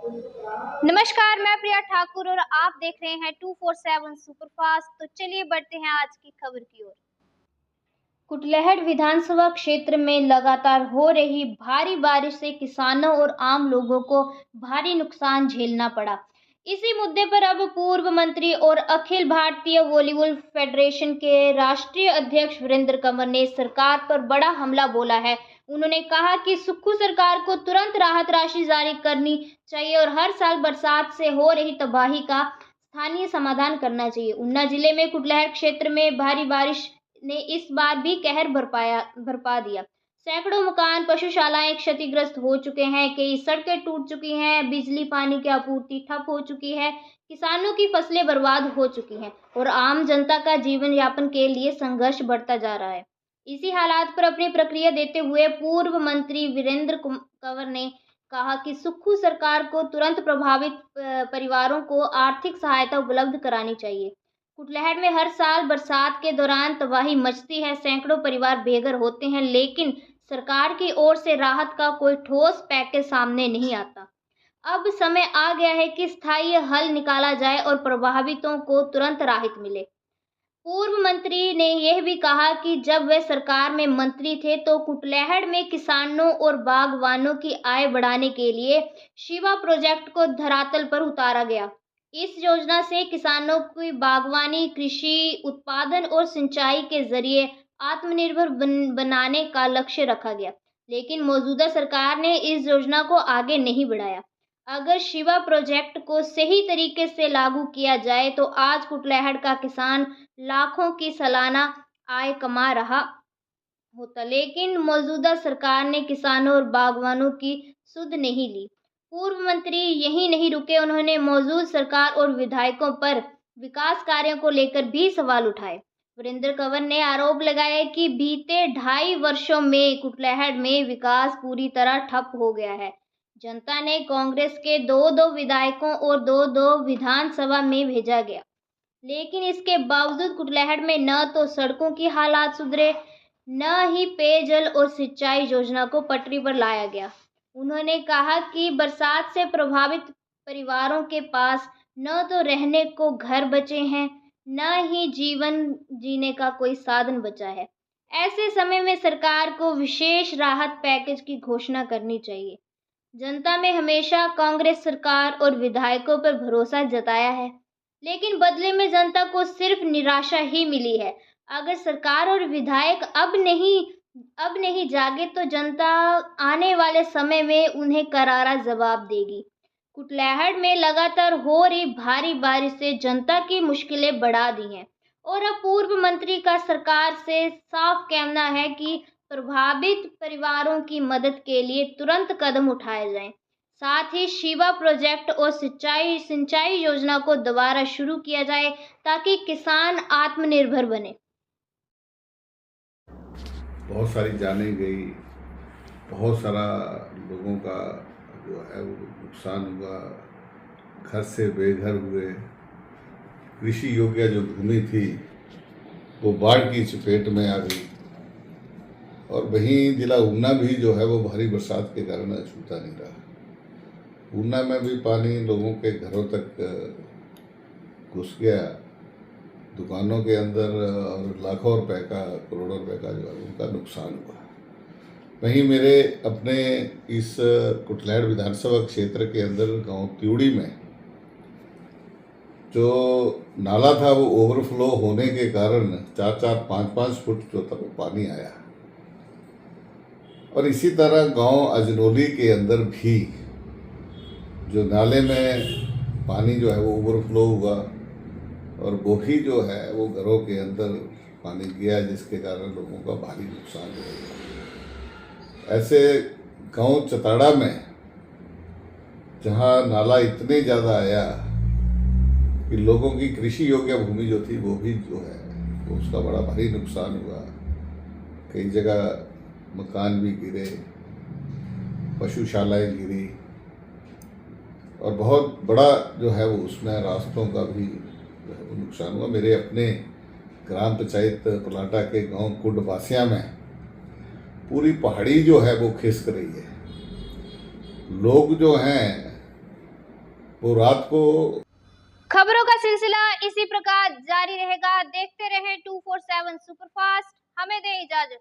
नमस्कार, मैं प्रिया ठाकुर और आप देख रहे हैं 247 सुपरफास्ट। तो चलिए बढ़ते हैं आज की खबर की ओर। कुटलैहड़ विधानसभा क्षेत्र में लगातार हो रही भारी बारिश से किसानों और आम लोगों को भारी नुकसान झेलना पड़ा। इसी मुद्दे पर अब पूर्व मंत्री और अखिल भारतीय वॉलीबॉल फेडरेशन के राष्ट्रीय अध्यक्ष वीरेंद्र कंवर ने सरकार पर बड़ा हमला बोला है। उन्होंने कहा कि सुक्खू सरकार को तुरंत राहत राशि जारी करनी चाहिए और हर साल बरसात से हो रही तबाही का स्थानीय समाधान करना चाहिए। ऊना जिले में कुटलैहड़ क्षेत्र में भारी बारिश ने इस बार भी कहर बरपा दिया। सैकड़ों मकान, पशुशालाएं क्षतिग्रस्त हो चुके हैं, कई सड़कें टूट चुकी हैं, बिजली पानी की आपूर्ति ठप हो चुकी है, किसानों की फसलें बर्बाद हो चुकी हैं और आम जनता का जीवन यापन के लिए संघर्ष बढ़ता जा रहा है। इसी हालात पर अपनी प्रतिक्रिया देते हुए पूर्व मंत्री वीरेंद्र कंवर ने कहा कि सुक्खू सरकार को तुरंत प्रभावित परिवारों को आर्थिक सहायता उपलब्ध करानी चाहिए। कुटलैहड़ में हर साल बरसात के दौरान तबाही मचती है, सैकड़ों परिवार बेघर होते हैं, लेकिन सरकार की ओर से राहत का कोई ठोस पैकेज सामने नहीं आता। अब समय आ गया है कि स्थायी हल निकाला जाए और प्रभावितों को तुरंत राहत मिले। पूर्व मंत्री ने यह भी कहा कि जब वे सरकार में मंत्री थे तो कुटलैहड़ में किसानों और बागवानों की आय बढ़ाने के लिए शिवा प्रोजेक्ट को धरातल पर उतारा गया। इस योजना से किसानों की बागवानी, कृषि उत्पादन और सिंचाई के जरिए आत्मनिर्भर बनाने का लक्ष्य रखा गया, लेकिन मौजूदा सरकार ने इस योजना को आगे नहीं बढ़ाया। अगर शिवा प्रोजेक्ट को सही तरीके से लागू किया जाए तो आज कुटलैहड़ का किसान लाखों की सालाना आय कमा रहा होता, लेकिन मौजूदा सरकार ने किसानों और बागवानों की सुध नहीं ली। पूर्व मंत्री यही नहीं रुके, उन्होंने मौजूद सरकार और विधायकों पर विकास कार्यों को लेकर भी सवाल उठाए। वीरेंद्र कंवर ने आरोप लगाया कि बीते 2.5 वर्षों में कुटलैहड़ में विकास पूरी तरह ठप हो गया है। जनता ने कांग्रेस के 2 विधायकों और 2 विधानसभा में भेजा गया, लेकिन इसके बावजूद कुटलैहड़ में न तो सड़कों की हालात सुधरे, न ही पेयजल और सिंचाई योजना को पटरी पर लाया गया। उन्होंने कहा कि बरसात से प्रभावित परिवारों के पास न तो रहने को घर बचे हैं, न ही जीवन जीने का कोई साधन बचा है। ऐसे समय में सरकार को विशेष राहत पैकेज की घोषणा करनी चाहिए। जनता में हमेशा कांग्रेस सरकार और विधायकों पर भरोसा जताया है, लेकिन बदले में जनता को सिर्फ निराशा ही मिली है। अगर सरकार और विधायक अब नहीं जागे तो जनता आने वाले समय में उन्हें करारा जवाब देगी। कुटलैहड़ में लगातार हो रही भारी बारिश से जनता की मुश्किलें बढ़ा दी हैं और अब पूर्व मंत्री का सरकार से साफ कहना है कि प्रभावित परिवारों की मदद के लिए तुरंत कदम उठाए जाएं। साथ ही शिवा प्रोजेक्ट और सिंचाई योजना को दोबारा शुरू किया जाए ताकि किसान आत्मनिर्भर बने। बहुत सारी जानें गई, बहुत सारा लोगों का जो है वो नुकसान हुआ, घर से बेघर हुए, कृषि योग्य जो भूमि थी वो बाढ़ की चपेट में आ गई और वहीं जिला ऊना भी जो है वो भारी बरसात के कारण छूता नहीं रहा। ऊना में भी पानी लोगों के घरों तक घुस गया, दुकानों के अंदर, और लाखों रुपए का, करोड़ों रुपए का जो है उनका नुकसान हुआ। वहीं मेरे अपने इस कुटलैहड़ विधानसभा क्षेत्र के अंदर गांव त्यूड़ी में जो नाला था वो ओवरफ्लो होने के कारण 4-4, 5-5 फुट जो तक पानी आया। और इसी तरह गांव अजनौली के अंदर भी जो नाले में पानी जो है वो ओवरफ्लो हुआ और वो भी जो है वो घरों के अंदर पानी गया, जिसके कारण लोगों का भारी नुकसान हुआ। ऐसे गांव चताड़ा में जहां नाला इतने ज़्यादा आया कि लोगों की कृषि योग्य भूमि जो थी वो भी जो है वो उसका बड़ा भारी नुकसान हुआ। कई जगह मकान भी गिरे, पशुशालाएं गिरी और बहुत बड़ा जो है वो उसमें रास्तों का भी जो है वो नुकसान हुआ। मेरे अपने ग्राम पंचायत पलाटा के गांव कुंडबासिया में पूरी पहाड़ी जो है वो खिसक रही है। लोग जो हैं वो रात को खबरों का सिलसिला इसी प्रकार जारी रहेगा। देखते रहे 247 सुपरफास्ट। हमें दे इजाजत।